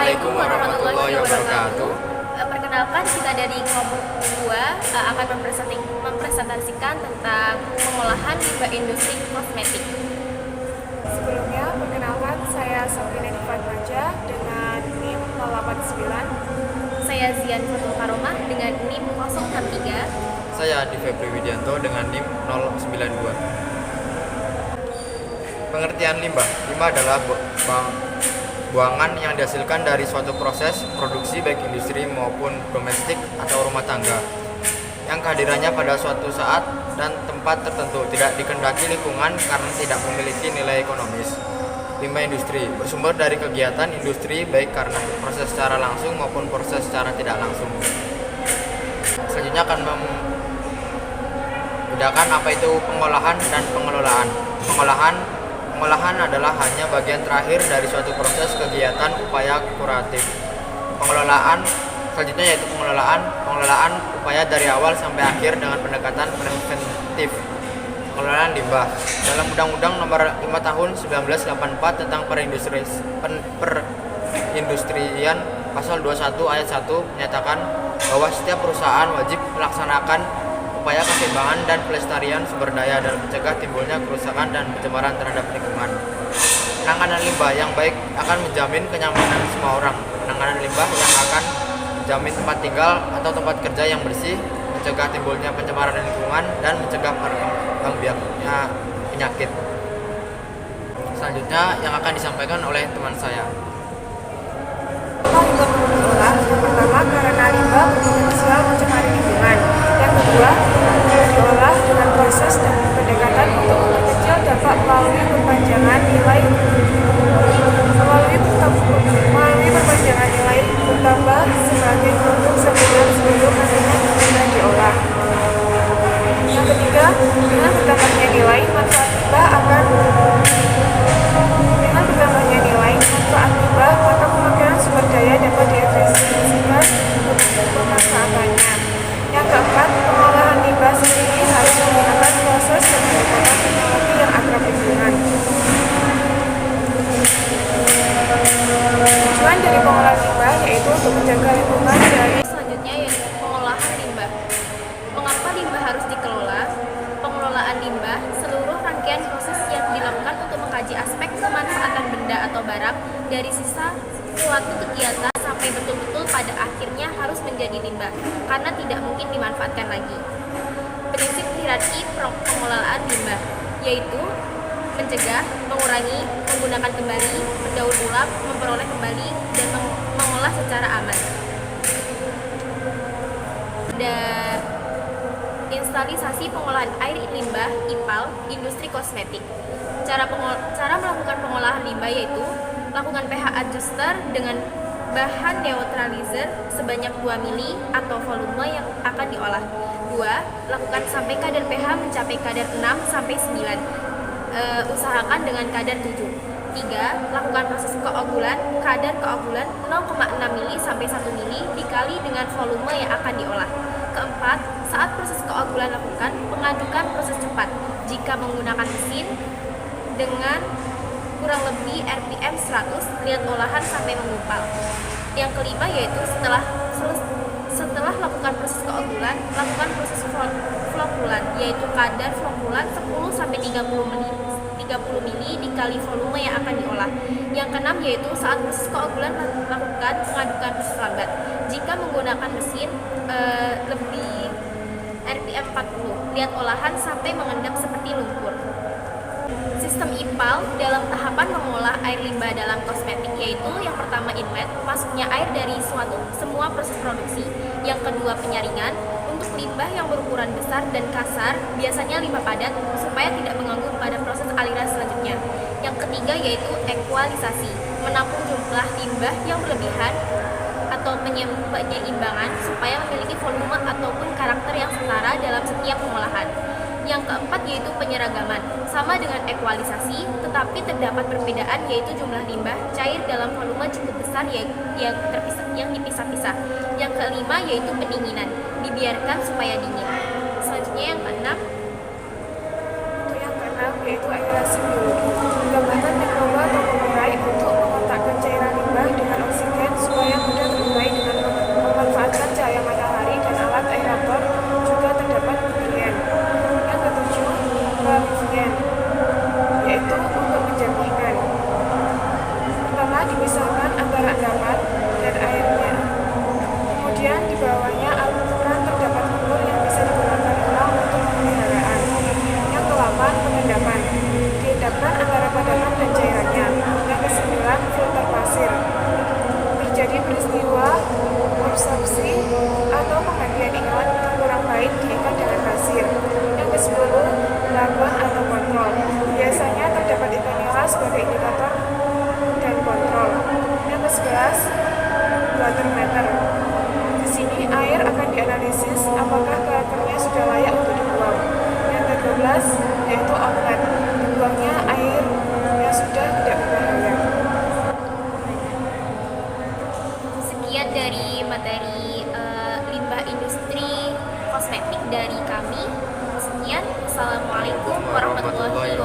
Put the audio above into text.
Assalamualaikum warahmatullahi wabarakatuh. Perkenalkan, kita dari kelompok 2 akan mempresentasikan tentang pengolahan limbah industri kosmetik. Sebelumnya, perkenalkan saya Sabrina Fatmaja dengan NIM 089. Saya Zian Fatul Karomah dengan NIM 063. Saya Adi Febri Widianto dengan NIM 092. Pengertian limbah. Limbah adalah buangan yang dihasilkan dari suatu proses produksi baik industri maupun domestik atau rumah tangga yang kehadirannya pada suatu saat dan tempat tertentu tidak dikehendaki lingkungan karena tidak memiliki nilai ekonomis. Limbah industri bersumber dari kegiatan industri baik karena proses secara langsung maupun proses secara tidak langsung. Selanjutnya akan membedakan apa itu pengolahan dan pengelolaan. Pengolahan adalah hanya bagian terakhir dari suatu proses kegiatan upaya kuratif. Pengelolaan selanjutnya yaitu pengelolaan upaya dari awal sampai akhir dengan pendekatan preventif. Pengelolaan limbah. Dalam Undang-Undang Nomor 5 Tahun 1984 tentang perindustrian Pasal 21 Ayat 1 menyatakan bahwa setiap perusahaan wajib melaksanakan upaya keseimbangan dan pelestarian sumber daya dan mencegah timbulnya kerusakan dan pencemaran terhadap lingkungan. Penanganan limbah yang baik akan menjamin kenyamanan semua orang. Penanganan limbah yang akan menjamin tempat tinggal atau tempat kerja yang bersih, mencegah timbulnya pencemaran lingkungan dan mencegah berkembangnya penyakit. Selanjutnya yang akan disampaikan oleh teman saya. Limbah diolah yang pertama karena limbah berpotensial mencemari lingkungan. Yang kedua, diolah dengan proses dan pendekatan untuk memperkecil dampak melalui perpanjangan nilai bertambah sebagai produk sempurna sebelum nantinya bisa diolah. Yang ketiga, dengan bertambahnya nilai manfaat limbah maka pemakaian sumber daya dapat diefisiensikan pemanfaatannya. Yang keempat, pengolahan limbah sendiri harus menggunakan proses dan menggunakan teknologi yang akrab lingkungan. Tujuan dari pengolahan limbah yaitu untuk menjaga lingkungan dari Selanjutnya yaitu pengolahan limbah. Mengapa limbah harus dikelola? Pengelolaan limbah seluruh rangkaian proses yang dilakukan untuk mengkaji aspek kemanfaatan benda atau barang dari sisa suatu kegiatan sampai betul-betul pada akhirnya harus menjadi limbah karena tidak mungkin dimanfaatkan lagi. Prinsip hierarki pengelolaan limbah yaitu mencegah, mengurangi, menggunakan kembali, mendaur ulang, memperoleh kembali, dan mengolah secara aman. Dan instalisasi pengolahan air limbah IPAL industri kosmetik. Cara melakukan pengolahan limbah yaitu lakukan pH adjuster dengan bahan neutralizer sebanyak 2 mili atau volume yang akan diolah. 2. Lakukan sampai kadar pH mencapai kadar 6 sampai 9. Usahakan dengan kadar 7. 3. Lakukan proses keogulan, kadar keogulan 0,6 mili sampai 1 mili dikali dengan volume yang akan diolah. Keempat, saat proses keogulan lakukan, mengajukan proses cepat jika menggunakan mesin dengan kurang lebih RPM 100, lihat olahan sampai menggumpal. Yang kelima yaitu setelah lakukan proses keogulan, lakukan proses flokulan, yaitu kadar flokulan 10 sampai 30 mili dikali volume yang akan diolah. Yang keenam yaitu saat proses keogulan lakukan, mengajukan proses lambat. Jika menggunakan mesin lebih RPM 40, lihat olahan sampai mengendap seperti lumpur. Sistem IPAL dalam tahapan mengolah air limbah dalam kosmetik yaitu yang pertama inlet, masuknya air dari semua proses produksi. Yang kedua penyaringan, untuk limbah yang berukuran besar dan kasar, biasanya limbah padat supaya tidak mengganggu pada proses aliran selanjutnya. Yang ketiga yaitu ekualisasi, menampung jumlah limbah yang berlebihan atau penyeimbangan supaya memiliki volume ataupun karakter yang setara dalam setiap pengolahan. Yang keempat yaitu penyeragaman, sama dengan ekualisasi, tetapi terdapat perbedaan yaitu jumlah limbah cair dalam volume cukup besar yang dipisah-pisah. Yang kelima yaitu pendinginan, dibiarkan supaya dingin. Selanjutnya yang keenam yaitu aerasi biologi, menggabungkan mikroba atau mengurai untuk mengotakkan cairan limbah dengan oksigen sebagai indikator dan kontrol. Yang ke-11, water meter. Di sini air akan dianalisis apakah karakternya sudah layak untuk dibuang. Yang ke-12 yaitu outlet, dibuangnya air yang sudah tidak berbahaya. Sekian dari materi limbah industri kosmetik dari kami. Sekian, Assalamualaikum warahmatullahi